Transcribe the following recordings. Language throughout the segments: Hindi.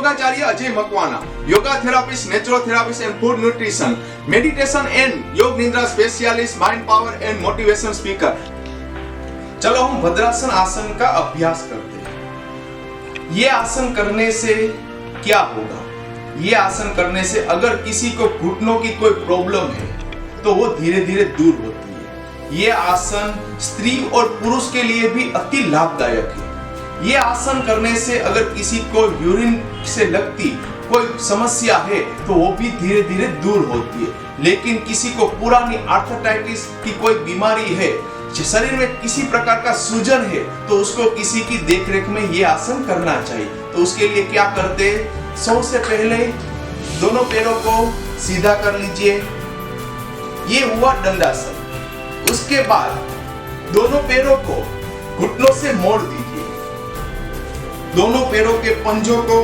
योगाचार्य Ajay Makwana, yoga therapist, naturotherapist and food nutrition, meditation and yoga nidra specialist, mind power and motivation speaker. चलो हम वज्रासन आसन का अभ्यास करते हैं। ये आसन करने से क्या होगा? ये आसन करने से अगर किसी को घुटनों की कोई प्रॉब्लम है तो वो धीरे धीरे दूर होती है। ये आसन स्त्री और पुरुष के लिए भी अति लाभदायक है। ये आसन करने से अगर किसी को यूरिन से लगती कोई समस्या है तो वो भी धीरे धीरे दूर होती है। लेकिन किसी को पुरानी आर्थराइटिस की कोई बीमारी है, शरीर में किसी प्रकार का सूजन है, तो उसको किसी की देखरेख में ये आसन करना चाहिए। तो उसके लिए क्या करते हैं? सबसे पहले दोनों पैरों को सीधा कर लीजिए, ये हुआ दंडासन। उसके बाद दोनों पैरों को घुटनों से मोड़ दीजिए, दोनों पैरों के पंजों को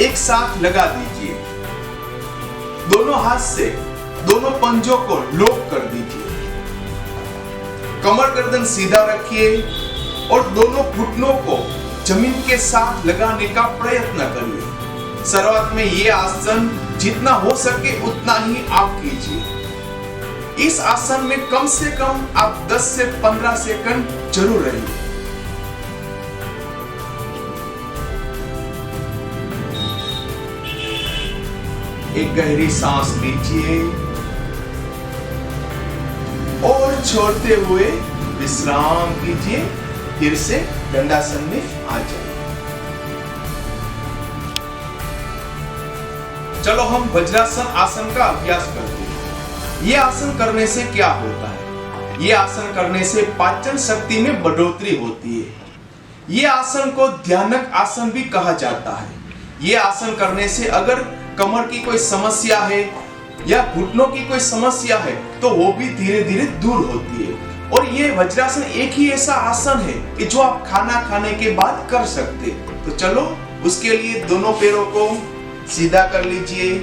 एक साथ लगा दीजिए, दोनों हाथ से दोनों पंजों को लॉक कर दीजिए, कमर गर्दन सीधा रखिए और दोनों घुटनों को जमीन के साथ लगाने का प्रयत्न करिए। शुरुआत में ये आसन जितना हो सके उतना ही आप कीजिए। इस आसन में कम से कम आप 10 से 15 सेकंड जरूर रहिए। एक गहरी सांस लीजिए और छोड़ते हुए विश्राम कीजिए। फिर से दंडासन में आ जाइए। चलो हम वज्रासन आसन का अभ्यास करते हैं। ये आसन करने से क्या होता है? ये आसन करने से पाचन शक्ति में बढ़ोतरी होती है। ये आसन को ध्यानक आसन भी कहा जाता है। ये आसन करने से अगर कमर की कोई समस्या है या घुटनों की कोई समस्या है तो वो भी धीरे धीरे दूर होती है। और ये वज्रासन एक ही ऐसा आसन है कि जो आप खाना खाने के बाद कर सकते। तो चलो उसके लिए दोनों पैरों को सीधा कर लीजिए,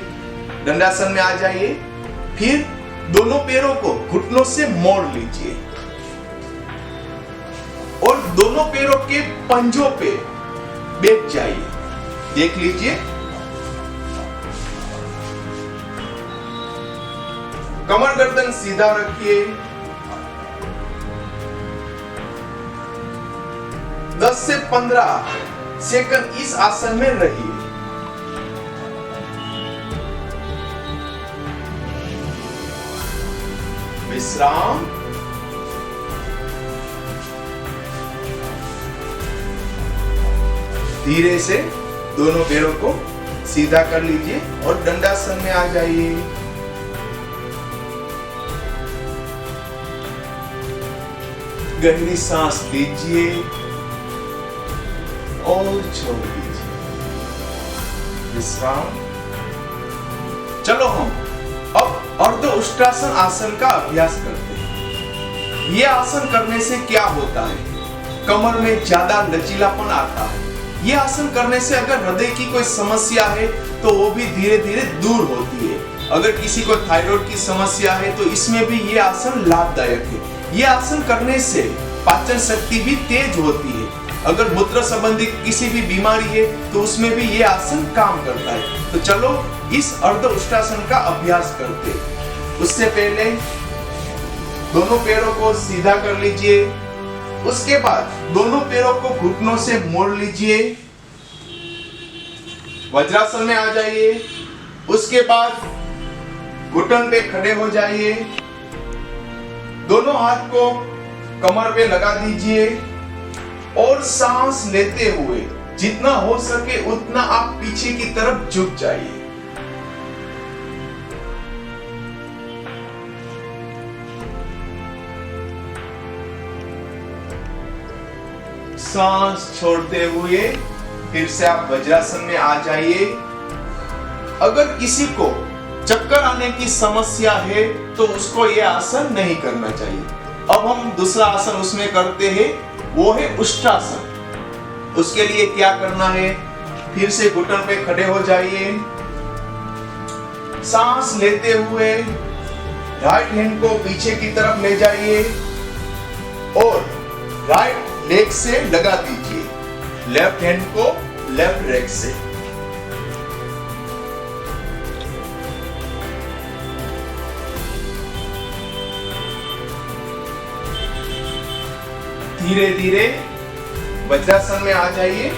दंडासन में आ जाइए। फिर दोनों पैरों को घुटनों से मोड़ लीजिए और दोनों पैरों के पंजों पे बैठ जाइए। देख लीजिए, कमर गर्दन सीधा रखिए। 10 से 15 सेकंड इस आसन में रहिए। विश्राम। धीरे से दोनों पैरों को सीधा कर लीजिए और दंडासन में आ जाइए। गहरी सांस लीजिए और छोड़ दीजिए। विश्राम। चलो हम अब अर्ध उष्ट्रासन आसन का अभ्यास करते हैं। यह आसन करने से क्या होता है? कमर में ज्यादा लचीलापन आता है। यह आसन करने से अगर हृदय की कोई समस्या है तो वो भी धीरे धीरे दूर होती है। अगर किसी को थायराइड की समस्या है तो इसमें भी यह आसन लाभदायक है। यह आसन करने से पाचन शक्ति भी तेज होती है। अगर मूत्र संबंधी किसी भी बीमारी है तो उसमें भी यह आसन काम करता है। तो चलो इस अर्ध उष्ट्रासन का अभ्यास करते हैं। उससे पहले दोनों पैरों को सीधा कर लीजिए। उसके बाद दोनों पैरों को घुटनों से मोड़ लीजिए। वज्रासन में आ जाइए। उसके बाद घुटन पे खड़े हो जाइए। दोनों हाथ को कमर पे लगा दीजिए और सांस लेते हुए जितना हो सके उतना आप पीछे की तरफ झुक जाइए। सांस छोड़ते हुए फिर से आप वज्रासन में आ जाइए। अगर किसी को चक्कर आने की समस्या है तो उसको यह आसन नहीं करना चाहिए। अब हम दूसरा आसन उसमें करते हैं, वो है उष्ट्रासन। उसके लिए क्या करना है? फिर से घुटन पे खड़े हो जाइए। सांस लेते हुए राइट हैंड को पीछे की तरफ ले जाइए और राइट लेग से लगा दीजिए, लेफ्ट हैंड को लेफ्ट लेग से। धीरे धीरे वज्रासन में आ जाइए।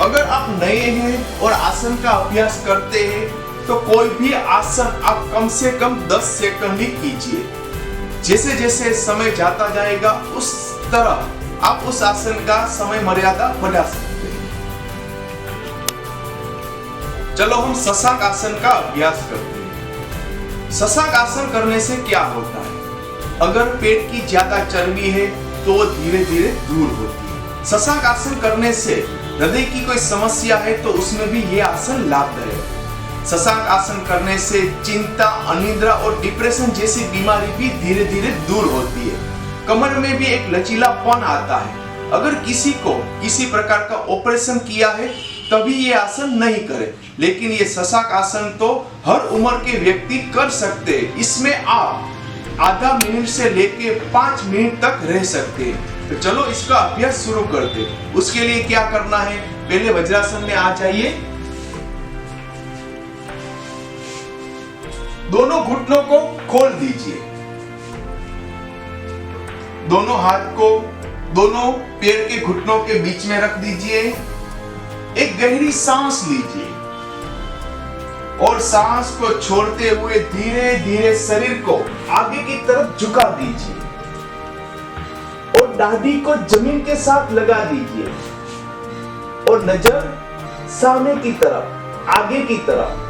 अगर आप नए हैं और आसन का अभ्यास करते हैं तो कोई भी आसन आप कम से कम 10 सेकंड ही कीजिए। जैसे जैसे समय जाता जाएगा उस तरह आप उस आसन का समय मर्यादा बढ़ा सकते हैं। चलो हम शशांक आसन का अभ्यास करते हैं। शशांक आसन करने से क्या होता है? अगर पेट की ज्यादा चर्बी है तो वो धीरे धीरे दूर होती है। शशांक आसन करने से हृदय की कोई समस्या है तो उसमें भी ये आसन लाभदायक है। शशांक आसन करने से चिंता, अनिद्रा और डिप्रेशन जैसी बीमारी भी धीरे धीरे दूर होती है। कमर में भी एक लचीलापन आता है। अगर किसी को किसी प्रकार का ऑपरेशन किया है तभी ये आसन नहीं करे, लेकिन ये शशांक आसन तो हर उम्र के व्यक्ति कर सकते हैं। इसमें आप आधा मिनट से लेके 5 मिनट तक रह सकते हैं। तो चलो इसका अभ्यास शुरू करते हैं। उसके लिए क्या करना है? पहले वज्रासन में आ जाइए। दोनों घुटनों को खोल दीजिए। दोनों हाथ को दोनों पैर के घुटनों के बीच में रख दीजिए। एक गहरी सांस लीजिए और सांस को छोड़ते हुए धीरे धीरे शरीर को आगे की तरफ झुका दीजिए और दाढ़ी को जमीन के साथ लगा दीजिए और नजर सामने की तरफ, आगे की तरफ।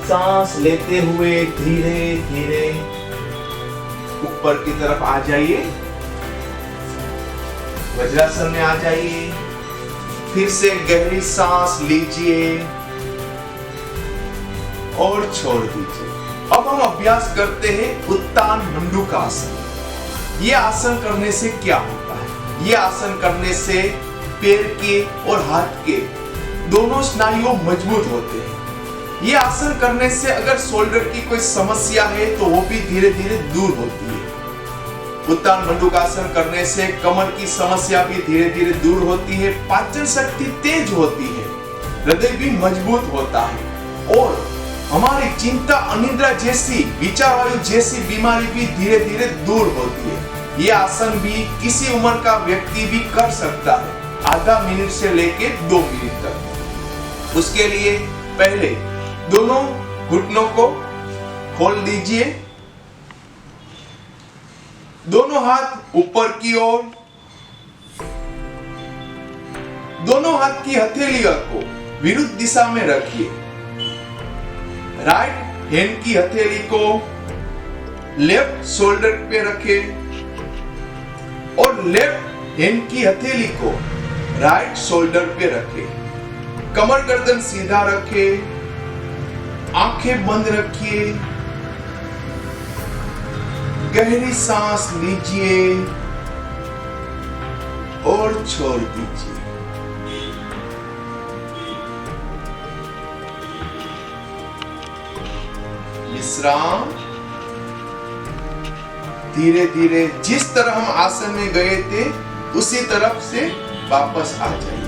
सांस लेते हुए धीरे धीरे ऊपर की तरफ आ जाइए। वज्रासन में आ जाइए। फिर से गहरी सांस लीजिए और छोड़ दीजिए। अब हम अभ्यास करते हैं उत्तान मंडूकासन। ये आसन करने से क्या होता है? ये आसन करने से पैर के और हाथ के दोनों स्नायु मजबूत होते हैं। ये आसन करने से अगर शोल्डर की कोई समस्या है तो वो भी धीरे धीरे दूर होती है। उत्तान मंडूकासन करने से कमर की समस्या भी धीरे धीरे दूर होती है। पाचन शक्ति तेज होती है, हृदय भी मजबूत होता है और हमारी चिंता, अनिद्रा जैसी, विचार वायु जैसी बीमारी भी धीरे धीरे दूर होती है। ये आसन भी किसी उम्र का व्यक्ति भी कर सकता है, आधा मिनट से लेके 2 मिनट तक। उसके लिए पहले दोनों घुटनों को खोल दीजिए। दोनों हाथ ऊपर की ओर, दोनों हाथ की हथेलियों को विरुद्ध दिशा में रखिए। राइट हैंड की हथेली को लेफ्ट शोल्डर पे रखें और लेफ्ट हैंड की हथेली को राइट शोल्डर पे रखें। कमर गर्दन सीधा रखें, आंखें बंद रखिए। गहरी सांस लीजिए और छोड़ दीजिए। विश्राम। धीरे धीरे जिस तरह हम आसन में गए थे उसी तरफ से वापस आ जाए।